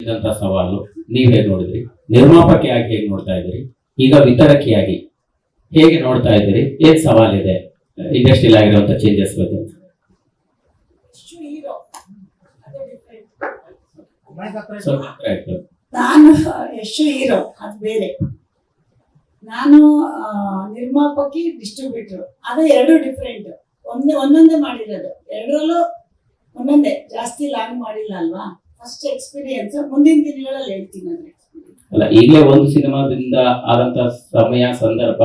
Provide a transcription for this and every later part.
ಇದ್ದಂತ ಸವಾಲು ನೀವ್ ಹೇಗೆ ನೋಡಿದ್ರಿ? ನಿರ್ಮಾಪಕಿಯಾಗಿ ಹೇಗೆ ನೋಡ್ತಾ ಇದ್ದೀರಿ? ಈಗ ವಿತರಕಿಯಾಗಿ ಹೇಗೆ ನೋಡ್ತಾ ಇದ್ದೀರಿ? ಏನ್ ಸವಾಲಿದೆ ಇಂಡಸ್ಟ್ರಿಯಲ್ಲಿ ಆಗಿರುವಂತ ಚೇಂಜಸ್ ಬಗ್ಗೆ? ನಾನು ಎಷ್ಟು ಹೀರೋ ಅದು ಬೇರೆ, ನಾನು ನಿರ್ಮಾಪಕಿ ಡಿಸ್ಟ್ರಿಬ್ಯೂಟರ್, ಅದು ಎರಡು ಡಿಫ್ರೆಂಟ್. ಒಂದೊಂದೇ ಮಾಡಿರೋದು, ಎರಡರಲ್ಲೂ ಒಂದೊಂದೇ, ಜಾಸ್ತಿ ಲಾಂಗ್ ಮಾಡಿಲ್ಲ ಅಲ್ವಾ. ಫಸ್ಟ್ ಎಕ್ಸ್ಪೀರಿಯನ್ಸ್ ಮುಂದಿನ ದಿನಗಳಲ್ಲಿ ಹೇಳ್ತೀನಿ ಅಂದ್ರೆ. ಅಲ್ಲ, ಈಗಲೇ ಒಂದು ಸಿನಿಮಾದಿಂದ ಆದಂತ ಸಮಯ ಸಂದರ್ಭ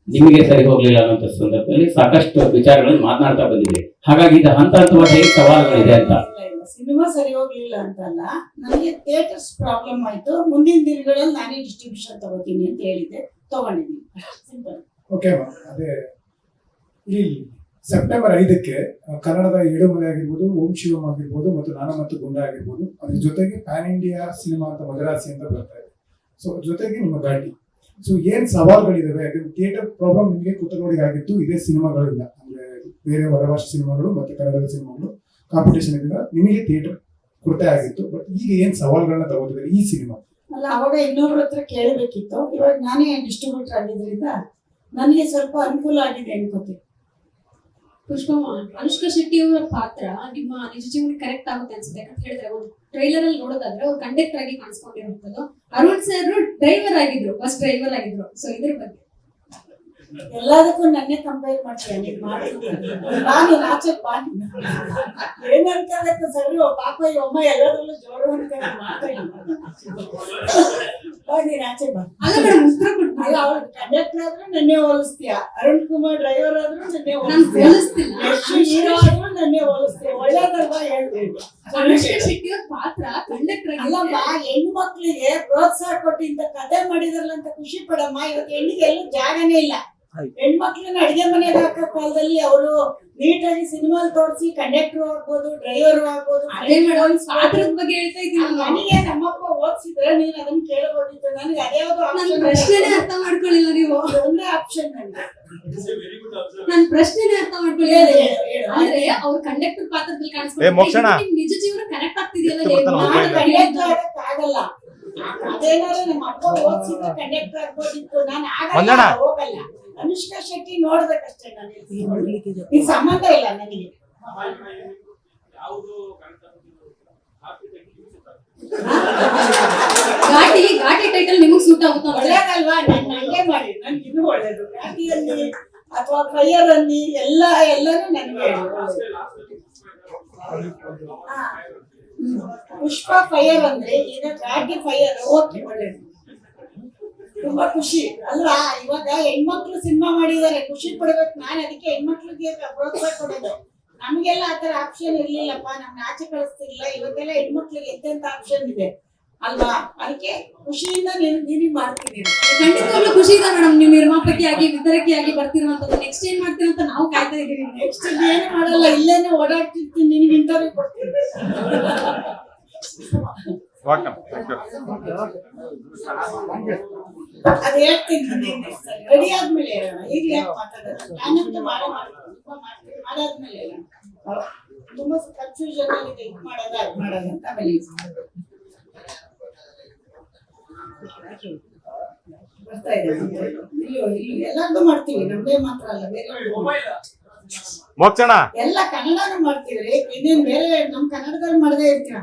ನಿಮಗೆ ಸರಿ ಹೋಗ್ಲಿಲ್ಲ ಅನ್ನೋ ಸಂದರ್ಭದಲ್ಲಿ ಸಾಕಷ್ಟು ವಿಚಾರಗಳನ್ನು ಮಾತನಾಡ್ತಾ ಬಂದಿದೆ. ಹಾಗಾಗಿ ಇದು ಹಂತ ಹಂತವಾಗಿ ಹೇಗೆ ಸವಾಲುಗಳಿದೆ ಅಂತ. ಸಿನಿಮಾ ಸರಿ ಹೋಗ್ಲಿಲ್ಲ ಅಂತಲ್ಲ, ನನಗೆ ಥಿಯೇಟರ್ಸ್ ಪ್ರಾಬ್ಲಮ್ ಆಯ್ತು. ಮುಂದಿನ ದಿನಗಳಲ್ಲಿ ನಾನೇ ಡಿಸ್ಟ್ರಿಬ್ಯೂಷನ್ ತಗೋತೀನಿ ಅಂತ ಹೇಳಿದ್ದೆ, ತಗೊಂಡಿದ್ದೀನಿ. ಸಿಂಪಲ್. ಓಕೆ, ಅದೇ ಇಲ್ಲಿ ಸೆಪ್ಟೆಂಬರ್ 5ಕ್ಕೆ ಕನ್ನಡದ ಏಳುಮಲೆ ಆಗಿರ್ಬೋದು, ಓಂ ಶಿವಂ ಆಗಿರ್ಬೋದು ಮತ್ತು ನಾನು ಮತ್ತು ಗುಂಡ ಆಗಿರ್ಬೋದು, ಅದ್ರ ಜೊತೆಗೆ ಪ್ಯಾನ್ ಇಂಡಿಯಾ ಸಿನಿಮಾ ಅಂತ ಮದರಾಸಿ ಅಂತ ಬರ್ತಾ ಇದೆ. ಸೊ ಜೊತೆಗೆ ನಿಮ್ಮ ಘಾಟಿ. ಸೊ ಏನ್ ಸವಾಲುಗಳಿದಾವೆ? ಯಾಕಂದ್ರೆ ಥಿಯೇಟರ್ ಪ್ರಾಬ್ಲಮ್ ನಿಮಗೆ ಕುತೂಹಲಿಗೆ ಆಗಿತ್ತು, ಇದೇ ಸಿನಿಮಾಗಳಿಲ್ಲ ಅಂದ್ರೆ ಬೇರೆ ಹೊರಭಾಷೆ ಸಿನಿಮಾಗಳು ಮತ್ತೆ ಕನ್ನಡದ ಸಿನಿಮಾಗಳು ಕಾಂಪಿಟೇಷನ್ ಇಂದ ನಿಮಗೆ ಥಿಯೇಟರ್ ಕೊರತೆ ಆಗಿತ್ತು. ಬಟ್ ಈಗ ಏನ್ ಸವಾಲುಗಳನ್ನ ತಗೋತಿದ್ದಾರೆ ಈ ಸಿನಿಮಾ? ಅಲ್ಲ, ಅವಾಗ ಇನ್ನೊಬ್ರ ಹತ್ರ ಕೇಳಬೇಕಿತ್ತು. ಇವಾಗ ನಾನೇ ಡಿಸ್ಟ್ರಿಬ್ಯೂಟರ್ ಆಗಿದ್ರಿಂದ ನನಗೆ ಸ್ವಲ್ಪ ಅನುಕೂಲ ಆಗಿದೆ ಅನ್ಕೋತೀನಿ. ಪುಷ್ಪಮ್ಮ, ಅನುಷ್ಕಾ ಶೆಟ್ಟಿ ಅವರ ಪಾತ್ರ ನಿಮ್ಮ ನಿಜ ಜೀವನಕ್ಕೆ ಕರೆಕ್ಟ್ ಆಗುತ್ತೆ ಅನ್ಸುತ್ತೆ. ಯಾಕಂತ ಹೇಳಿದ್ರೆ ಒಂದು ಟ್ರೈಲರ್ ಅಲ್ಲಿ ನೋಡೋದಾದ್ರೆ ಅವ್ರು ಕಂಡಕ್ಟರ್ ಆಗಿ ಕಾಣಿಸ್ಕೊಂಡಿರುವಂತದ್ದು, ಅರುಣ್ ಸರ್ ಡ್ರೈವರ್ ಆಗಿದ್ರು, ಬಸ್ ಡ್ರೈವರ್ ಆಗಿದ್ರು. ಸೊ ಇದ್ರ ಬಗ್ಗೆ ಎಲ್ಲದಕ್ಕೂ ನನ್ನೇ ಕಂಪೇರ್ ಮಾಡ್ತೀನಿ. ನಾನು ಆಚೆ ಬಾನಿ ಏನಂತ ಸರಿ ಪಾಪ ಅಮ್ಮ ಎಲ್ಲರಲ್ಲೂ ಜೋರು ಅಂತ ನೀನ್ ಆಚೆ ಬಾ. ಅಲ್ಲ ಮೇಡಮ್, ಉತ್ತರ ಕೊಟ್ಟು ಅವ್ರು ಕಂಡಕ್ಟರ್ ಆದ್ರೂ ನನ್ನೇ ಹೋಲಿಸ್ತೀಯ, ಅರುಣ್ ಕುಮಾರ್ ಡ್ರೈವರ್ ಆದ್ರೂ ನನ್ನೇ ಹೋಲಿಸ್ತಿಲ್ಲ, ಎಷ್ಟು ಹೀರೋ ಆದ್ರೂ ನನ್ನೇ ಹೋಲಿಸ್ತೀಯ. ಒಳ್ಳೇದಲ್ವಾ ಹೇಳ್ಬೇಕು. ಅನುಷ್ಕಾ ಶೆಟ್ಟಿ ಅವ್ರ ಪಾತ್ರ ಕಂಡಕ್ಟರ್ ಅಲ್ಲಮ್ಮ, ಹೆಣ್ಣು ಮಕ್ಳಿಗೆ ಪ್ರೋತ್ಸಾಹ ಕೊಟ್ಟು ಇಂತ ಕಥೆ ಮಾಡಿದಾರಲ್ಲ ಅಂತ ಖುಷಿ ಪಡಮ್ಮ. ಇವತ್ತು ಹೆಣ್ಣಿಗೆ ಎಲ್ಲೂ ಜಾಗನೇ ಇಲ್ಲ. ಹೆಣ್ಮಕ್ಳನ್ನ ಅಡಿಗೆ ಮನೆಗೆ ಹಾಕೋ ಕಾಲದಲ್ಲಿ ಅವರು ನೀಟಾಗಿ ಸಿನಿಮಾ ತೋರಿಸಿ ಕಂಡಕ್ಟರ್ ಆಗ್ಬೋದು, ಡ್ರೈವರ್ ಆಗ್ಬೋದು. ಪಾತ್ರದ ಬಗ್ಗೆ ಹೇಳ್ತಾ ಇದ್ದೀನಿ. ನನಗೆ ನಮ್ಮಪ್ಪ ಓದಿಸಿದ್ರೆ ನೀನ್ ಅದನ್ನ ಕೇಳಬಹುದಿತ್ತು. ನನಗೆ ಅದ್ಯಾವ್ದು ಪ್ರಶ್ನೆನೇ ಅರ್ಥ ಮಾಡ್ಕೊಳ್ಳಿಲ್ಲ ನೀವು. ಒಂದೇ ಆಪ್ಷನ್ ನನಗೆ. ನನ್ ಪ್ರಶ್ನೆನೇ ಅರ್ಥ ಮಾಡ್ಕೊಳ್ಳಿಲ್ಲ. ಅಂದ್ರೆ ಅವ್ರ ಕಂಡಕ್ಟರ್ ಪಾತ್ರದಲ್ಲಿ ಕಾಣಿಸ್ಕೊಂಡು ನಿಜ ಜೀವನ ಕನೆಕ್ಟ್ ಆಗ್ತಿದೆಯಲ್ಲ. ಕಂಡಕ್ಟರ್ ಆಗಲ್ಲ, ಅದೇನಾದ್ರು ನಮ್ಮ ಅಪ್ಪ ಓದಿಸಿದ್ರೆ ಕಂಡಕ್ಟರ್ ಆಗ್ಬೋದಿತ್ತು. ನಾನು ಆಗಲ್ಲ, ಹೋಗಲ್ಲ. ಅನುಷ್ಕಾ ಶೆಟ್ಟಿ ನೋಡ್ಬೇಕಷ್ಟೇ. ನಾನು ಈ ಸಂಬಂಧ ಇಲ್ಲ ನನಗೆ. ಘಾಟಿ ಟೈಟಲ್ ನಿಮಗ್ ಸೂಟ್ ಆಗುತ್ತಾ? ಒಳ್ಳೇದಲ್ವಾ? ನಾನು ಹಂಗೆ ಮಾಡಿ, ನನ್ಗೆ ಇನ್ನೂ ಒಳ್ಳೇದು. ಘಾಟಿ ಅನ್ನಿ ಅಥವಾ ಫೈರ್ ಅನ್ನಿ ಎಲ್ಲರೂ ನನಗೆ. ಪುಷ್ಪ ಫೈರ್ ಅಂದ್ರೆ ಈಗ ಘಾಟಿ ಫೈರ್. ಓಕೆ, ಒಳ್ಳೇದು, ತುಂಬಾ ಖುಷಿ ಅಲ್ವಾ? ಇವಾಗ ಹೆಣ್ಮಕ್ಳು ಸಿನಿಮಾ ಮಾಡಿದ್ದಾರೆ, ಖುಷಿ ಪಡ್ಬೇಕು. ನಾನು ಅದಕ್ಕೆ ಹೆಣ್ಮಕ್ಳಿಗೆ ಪ್ರೋತ್ಸಾಹ ಕೊಡೋದು. ನಮ್ಗೆಲ್ಲ ಆತರ ಆಪ್ಷನ್ ಇರ್ಲಿಲ್ಲಪ್ಪ, ನಮ್ನ ಆಚೆ ಕಳಿಸ್ತಿರ್ಲಿಲ್ಲ. ಇವತ್ತೆಲ್ಲ ಹೆಣ್ಮಕ್ಳಿಗೆ ಎಂತೆಂತ ಆಪ್ಷನ್ ಇದೆ ಅಲ್ವಾ? ಅದಕ್ಕೆ ಖುಷಿಯಿಂದ ನೀನು ಮಾಡ್ತೀನಿ. ಖಂಡಿತವಾಗ್ಲೂ ಖುಷಿ ಇದೆ ಮೇಡಮ್. ನೀವು ನಿರ್ಮಾಪಕಿಯಾಗಿ ವಿತರಕಿಯಾಗಿ ಬರ್ತಿರುವಂತದ್ದು. ನೆಕ್ಸ್ಟ್ ಏನ್ ಮಾಡ್ತೀರ ಅಂತ ನಾವು ಕಾಯ್ತಾ ಇದೀವಿ. ನೆಕ್ಸ್ಟ್ ಏನು ಮಾಡಲ್ಲ, ಇಲ್ಲೇನೆ ಓಡಾಡ್ತಿರ್ತೀನಿ, ನಿನಗೆ ಇಂಟರ್ವ್ಯೂ ಕೊಡ್ತೀನಿ. ಅದ್ ಹೇಳ್ತೀನಿ ರೆಡಿ ಆದ್ಮೇಲೆ ಹೇಳೋಣ. ಈಗ ಯಾಕೆ ಮಾತಾಡೋದು? ನಾನಂತೂ ಮಾಡಾದ್ಮೇಲೆ ತುಂಬಾ ಕನ್ಫ್ಯೂಷನ್ ಆಗಿದೆ. ಇದು ಮಾಡೋದ ಅದ್ ಮಾಡೋದ ಅಂತ. ಆಮೇಲೆ ಬರ್ತಾ ಇದೆ. ಇಲ್ಲಿ ಎಲ್ಲಾರ್ದು ಮಾಡ್ತೀವಿ, ನಮ್ದೇ ಮಾತ್ರ ಅಲ್ಲ, ಬೇರೆ ಎಲ್ಲ ಕನ್ನಡನೂ ಮಾಡ್ತೀವ್ರಿ. ಇನ್ನೇನ್ ಬೇರೆ ನಮ್ ಕನ್ನಡದಲ್ಲಿ ಮಾಡದೇ ಇರ್ತೀರ?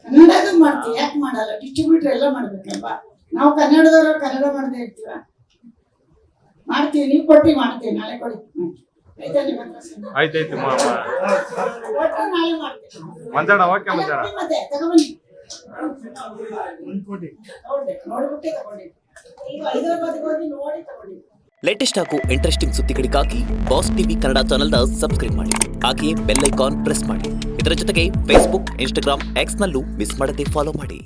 ಕನ್ನಡದು ಮಾಡ್ತೀವಿ, ಯಾಕೆ ಮಾಡಲ್ಲ? ಡಿಸ್ಟ್ರಿಬ್ಯೂಟರ್ ಎಲ್ಲ ಮಾಡ್ಬೇಕಲ್ವಾ? ನಾವು ಕನ್ನಡದವರು ಕನ್ನಡ ಮಾಡದೇ ಇರ್ತೀವ? ಮಾಡ್ತೀವಿ, ನೀವು ಕೊಟ್ಟಿ ಮಾಡ್ತೀವಿ. ನಾಳೆ ಕೊಡಿ, ಆಯ್ತಾ? ನಿಮ್ಮ ಹತ್ರ ಕೊಟ್ಟು ನಾಳೆ ಮಾಡ್ತೀವಿ. ಮತ್ತೆ ತಗೊಂಡ್ಬನ್ನಿ, ನೋಡ್ಬಿಟ್ಟೆ ತಗೊಂಡಿ. ಈಗ ಹೈದರಾಬಾದ್ಗೆ ಹೋಗಿ ನೋಡಿ ತಗೊಂಡಿ. ಲೇಟೆಸ್ಟ್ ಹಾಗೂ ಇಂಟ್ರೆಸ್ಟಿಂಗ್ ಸುದ್ದಿಗಳಿಗಾಗಿ ಬಾಸ್ ಟಿವಿ ಕನ್ನಡ ಚಾನೆಲ್ನ ಸಬ್ಸ್ಕ್ರೈಬ್ ಮಾಡಿ. ಹಾಗೆಯೇ ಬೆಲ್ ಐಕಾನ್ ಪ್ರೆಸ್ ಮಾಡಿ. ಇದರ ಜೊತೆಗೆ ಫೇಸ್ಬುಕ್, ಇನ್ಸ್ಟಾಗ್ರಾಮ್, ಎಕ್ಸ್ನಲ್ಲೂ ಮಿಸ್ ಮಾಡದೆ ಫಾಲೋ ಮಾಡಿ.